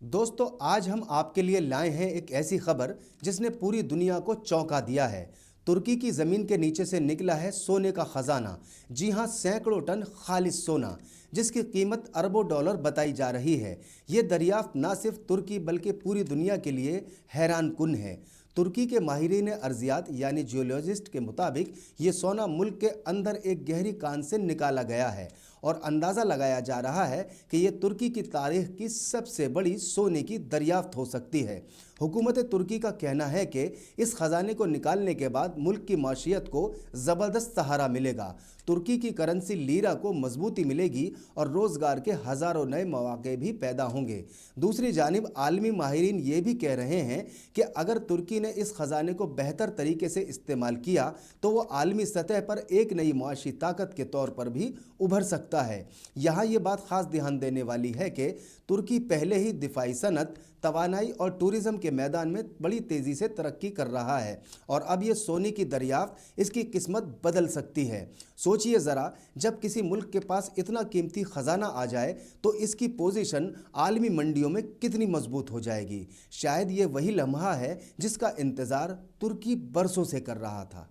दोस्तों, आज हम आपके लिए लाए हैं एक ऐसी खबर जिसने पूरी दुनिया को चौंका दिया है। तुर्की की जमीन के नीचे से निकला है सोने का खजाना। जी हां, सैकड़ों टन खालिस सोना, जिसकी कीमत अरबों डॉलर बताई जा रही है। ये दरियाफ्त न सिर्फ तुर्की बल्कि पूरी दुनिया के लिए हैरान कुन है। तुर्की के माहिरीन अर्जियात यानी जियोलॉजिस्ट के मुताबिक ये सोना मुल्क के अंदर एक गहरी कान से निकाला गया है और अंदाज़ा लगाया जा रहा है कि ये तुर्की की तारीख की सबसे बड़ी सोने की दरियाफ्त हो सकती है। हुकूमत तुर्की का कहना है कि इस खजाने को निकालने के बाद मुल्क की माशियत को ज़बरदस्त सहारा मिलेगा। तुर्की की करेंसी लीरा को मजबूती मिलेगी और रोज़गार के हज़ारों नए मौके भी पैदा होंगे। दूसरी जानिब आलमी माहिरीन ये भी कह रहे हैं कि अगर तुर्की ने इस खजाने को बेहतर तरीके से इस्तेमाल किया तो वो आलमी सतह पर एक नई मुआशी ताकत के तौर पर भी उभर सकता है। यहाँ ये बात खास ध्यान देने वाली है कि तुर्की पहले ही दिफाई सनत, तवानाई और टूरिज़्म के मैदान में बड़ी तेज़ी से तरक्की कर रहा है और अब ये सोने की दरियाफ्त इसकी किस्मत बदल सकती है। सोचिए ज़रा, जब किसी मुल्क के पास इतना कीमती ख़जाना आ जाए तो इसकी पोजीशन आलमी मंडियों में कितनी मजबूत हो जाएगी। शायद ये वही लम्हा है जिसका इंतज़ार तुर्की बरसों से कर रहा था।